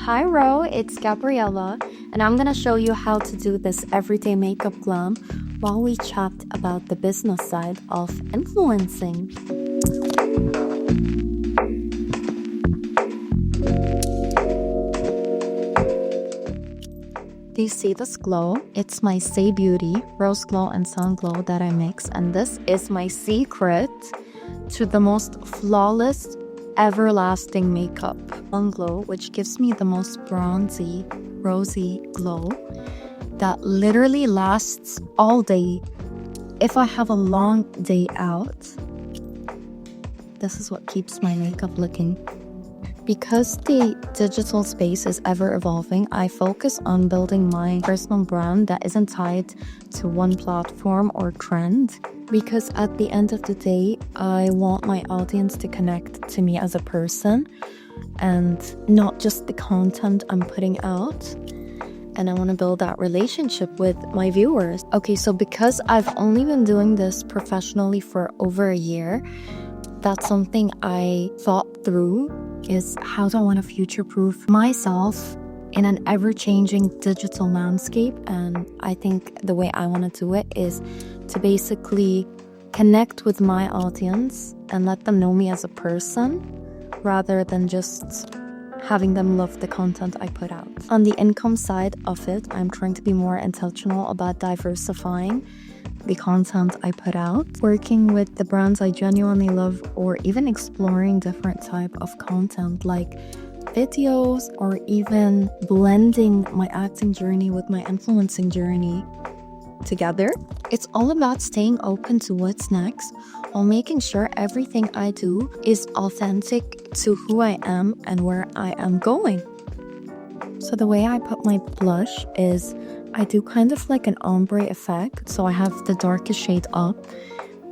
Hi Ro, it's Gabriella, and I'm gonna show you how to do this everyday makeup glam while we chat about the business side of influencing. Do you see this glow? It's my Say Beauty Rose Glow and Sun Glow that I mix, and this is my secret to the most flawless, everlasting makeup. Sun Glow, which gives me the most bronzy, rosy glow that literally lasts all day. If I have a long day out, this is what keeps my makeup looking. Because the digital space is ever evolving, I focus on building my personal brand that isn't tied to one platform or trend. Because at the end of the day, I want my audience to connect to me as a person and not just the content I'm putting out. And I want to build that relationship with my viewers. Okay, so because I've only been doing this professionally for over a year, that's something I thought through is how do I want to future-proof myself in an ever-changing digital landscape. And I think the way I want to do it is to basically connect with my audience and let them know me as a person rather than just having them love the content I put out. On the income side of it, I'm trying to be more intentional about diversifying the content I put out, working with the brands I genuinely love, or even exploring different type of content like videos, or even blending my acting journey with my influencing journey together. It's all about staying open to what's next while making sure everything I do is authentic to who I am and where I am going. So the way I put my blush is I do kind of like an ombre effect. So I have the darkest shade up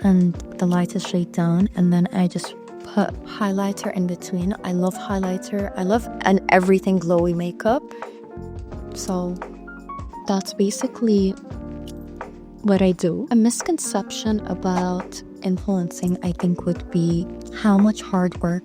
and the lightest shade down, and then I just put highlighter in between. I love highlighter. I love an everything glowy makeup. So that's basically what I do. A misconception about influencing, I think, would be how much hard work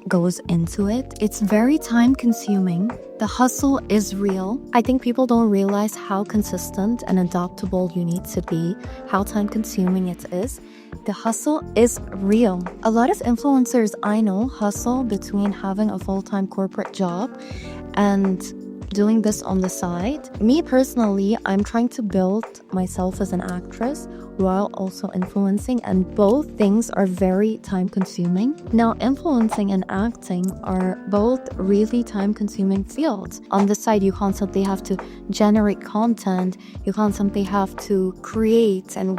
goes into it. It's very time consuming. The hustle is real. I think people don't realize how consistent and adaptable you need to be, how time consuming it is. The hustle is real. A lot of influencers I know hustle between having a full-time corporate job and doing this on the side. Me personally, I'm trying to build myself as an actress while also influencing, and both things are very time consuming. Now, influencing and acting are both really time consuming fields. On the side, you constantly have to generate content, you constantly have to create and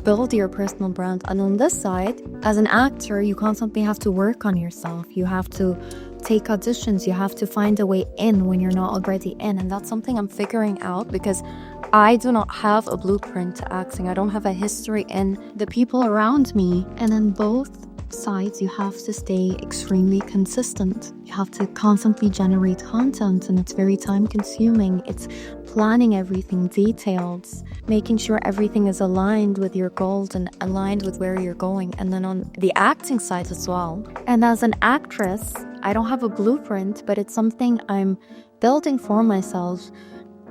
build your personal brand. And on this side, as an actor, you constantly have to work on yourself. You have to take auditions, you have to find a way in when you're not already in. And that's something I'm figuring out because I do not have a blueprint to acting. I don't have a history in the people around me. And on both sides, you have to stay extremely consistent. You have to constantly generate content, and it's very time consuming. It's planning everything, details, making sure everything is aligned with your goals and aligned with where you're going. And then on the acting side as well. And as an actress, I don't have a blueprint, but it's something I'm building for myself.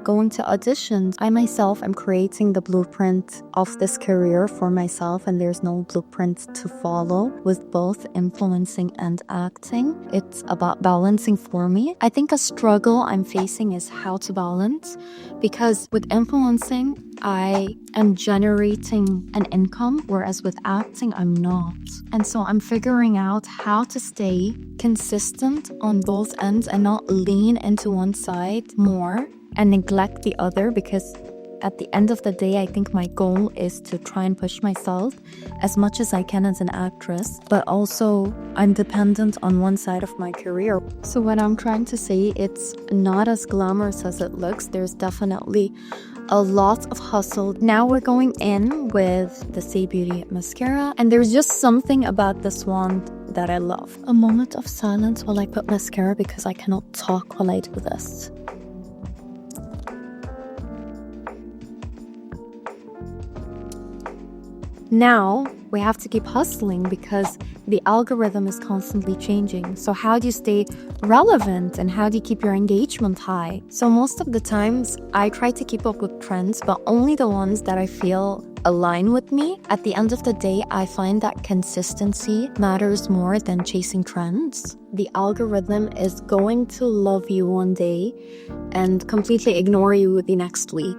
Going to auditions, I myself am creating the blueprint of this career for myself, and there's no blueprint to follow with both influencing and acting. It's about balancing for me. I think a struggle I'm facing is how to balance, because with influencing, I am generating an income, whereas with acting, I'm not. And so I'm figuring out how to stay consistent on both ends and not lean into one side more and neglect the other, because at the end of the day, I think my goal is to try and push myself as much as I can as an actress, but also I'm dependent on one side of my career. So what I'm trying to say, it's not as glamorous as it looks. There's definitely a lot of hustle. Now we're going in with the Say Beauty mascara, and there's just something about this wand that I love. A moment of silence while I put mascara because I cannot talk while I do this. Now we have to keep hustling because the algorithm is constantly changing. So how do you stay relevant and how do you keep your engagement high? So most of the times I try to keep up with trends, but only the ones that I feel align with me. At the end of the day, I find that consistency matters more than chasing trends. The algorithm is going to love you one day and completely ignore you the next week.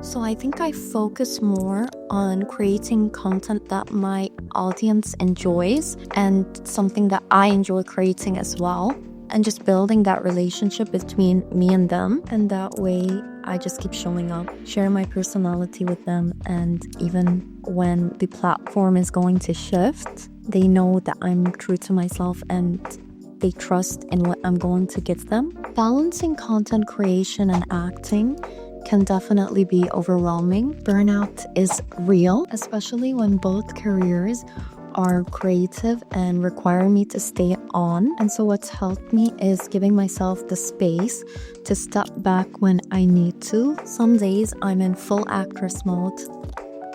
So I think I focus more on creating content that my audience enjoys and something that I enjoy creating as well, and just building that relationship between me and them. And that way I just keep showing up, share my personality with them, and even when the platform is going to shift, they know that I'm true to myself and they trust in what I'm going to give them. Balancing content creation and acting can definitely be overwhelming. Burnout is real, especially when both careers are creative and require me to stay on. And so what's helped me is giving myself the space to step back when I need to. Some days I'm in full actress mode,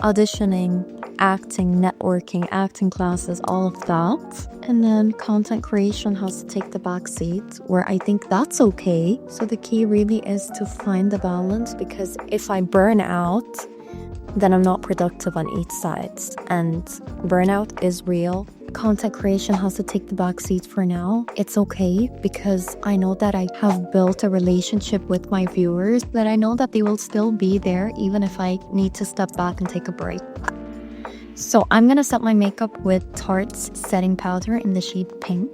auditioning, acting, networking, acting classes, all of that. And then content creation has to take the back seat, where I think that's okay. So the key really is to find the balance, because if I burn out, then I'm not productive on each side. And burnout is real. Content creation has to take the back seat for now. It's okay, because I know that I have built a relationship with my viewers, that I know that they will still be there even if I need to step back and take a break. So I'm gonna set my makeup with Tarte's setting powder in the shade Pink.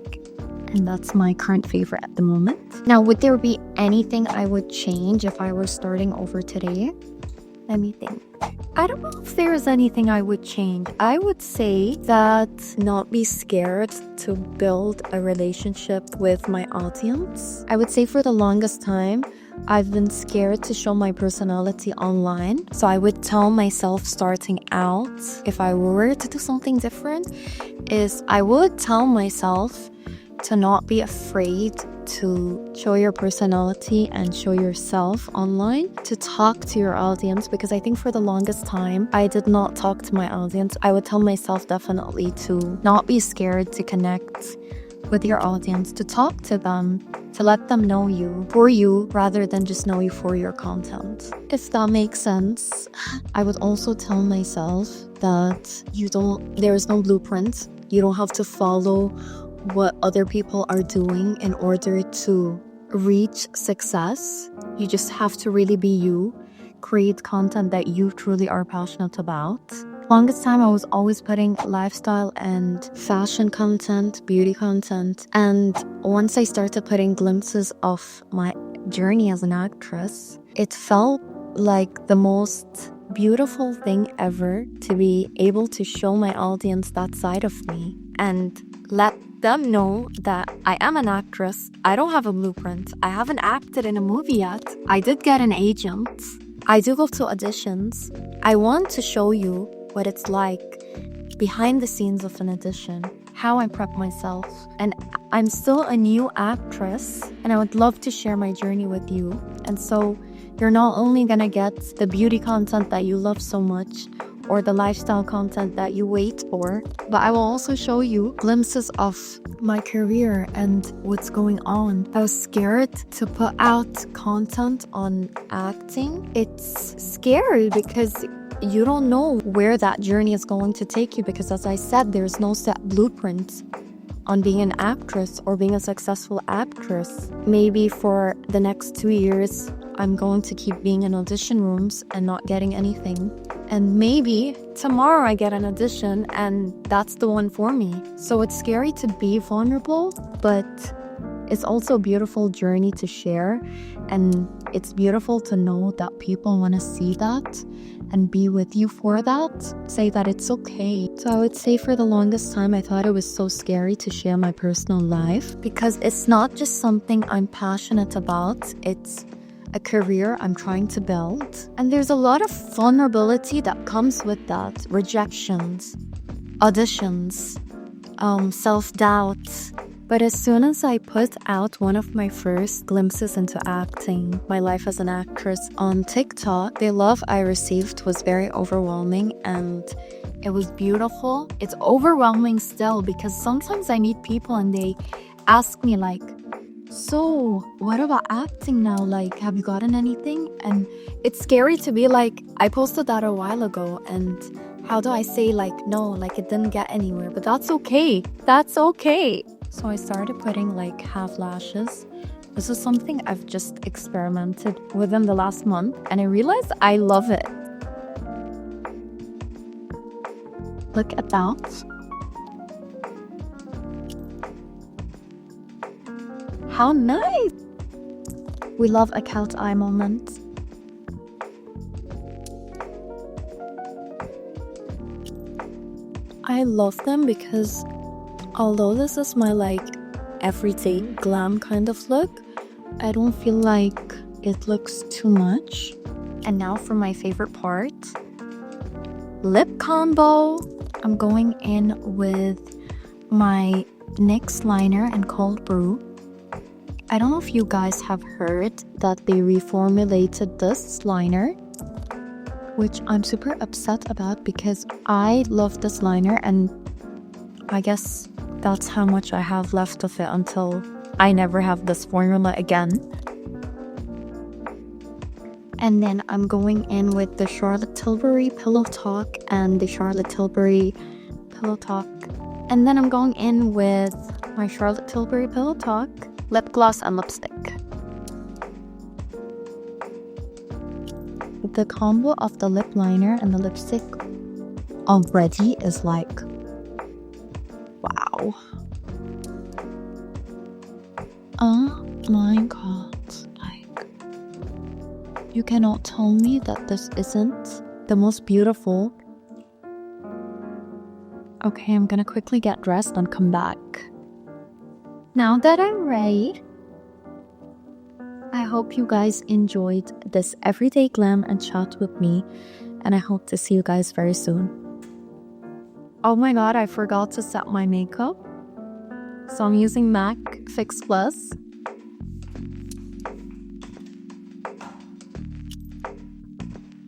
And that's my current favorite at the moment. Now, would there be anything I would change if I were starting over today? Let me think. I don't know if there's anything I would change. I would say that not be scared to build a relationship with my audience. I would say for the longest time, I've been scared to show my personality online. So I would tell myself starting out, if I were to do something different, is I would tell myself to not be afraid to show your personality and show yourself online, to talk to your audience, because I think for the longest time I did not talk to my audience. I would tell myself definitely to not be scared to connect with your audience, to talk to them, to let them know you for you rather than just know you for your content. If that makes sense. I would also tell myself that there is no blueprint. You don't have to follow what other people are doing in order to reach success. You just have to really be you, create content that you truly are passionate about. Longest time I was always putting lifestyle and fashion content, beauty content, and once I started putting glimpses of my journey as an actress, it felt like the most beautiful thing ever to be able to show my audience that side of me and let them know that I am an actress. I don't have a blueprint. I haven't acted in a movie yet. I did get an agent. I do go to auditions. I want to show you what it's like behind the scenes of an audition, how I prep myself. And I'm still a new actress, and I would love to share my journey with you. And so you're not only gonna get the beauty content that you love so much, or the lifestyle content that you wait for, but I will also show you glimpses of my career and what's going on. I was scared to put out content on acting. It's scary because you don't know where that journey is going to take you, because as I said, there's no set blueprint on being an actress or being a successful actress. Maybe for the next 2 years, I'm going to keep being in audition rooms and not getting anything. And maybe tomorrow I get an audition and that's the one for me. So it's scary to be vulnerable, but it's also a beautiful journey to share. And it's beautiful to know that people want to see that and be with you for that. Say that it's okay. So I would say for the longest time, I thought it was so scary to share my personal life, because it's not just something I'm passionate about. It's a career I'm trying to build. And there's a lot of vulnerability that comes with that. Rejections, auditions, self-doubt. But as soon as I put out one of my first glimpses into acting, my life as an actress on TikTok, the love I received was very overwhelming, and It was beautiful. It's overwhelming still because sometimes I meet people and they ask me like, so what about acting now? Like, have you gotten anything? And it's scary to be like, I posted that a while ago and how do I say like, no, like it didn't get anywhere, but that's okay. That's okay. So I started putting like half lashes. This is something I've just experimented within the last month and I realized I love it. Look at that. How nice! We love a cat eye moment. I love them because although this is my like everyday glam kind of look, I don't feel like it looks too much. And now for my favorite part, lip combo. I'm going in with my NYX liner in Cold Brew. I don't know if you guys have heard that they reformulated this liner, which I'm super upset about because I love this liner and I guess that's how much I have left of it until I never have this formula again. And then I'm going in with the Charlotte Tilbury Pillow Talk and the Charlotte Tilbury Pillow Talk. And then I'm going in with my Charlotte Tilbury Pillow Talk, lip gloss and lipstick. The combo of the lip liner and the lipstick already is like, wow. Oh my god. You cannot tell me that this isn't the most beautiful. Okay, I'm gonna quickly get dressed and come back. Now that I'm ready, I hope you guys enjoyed this everyday glam and chat with me, and I hope to see you guys very soon. Oh my god, I forgot to set my makeup. So I'm using MAC Fix Plus.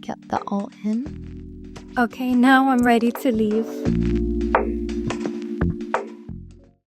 Get that all in. Okay, now I'm ready to leave.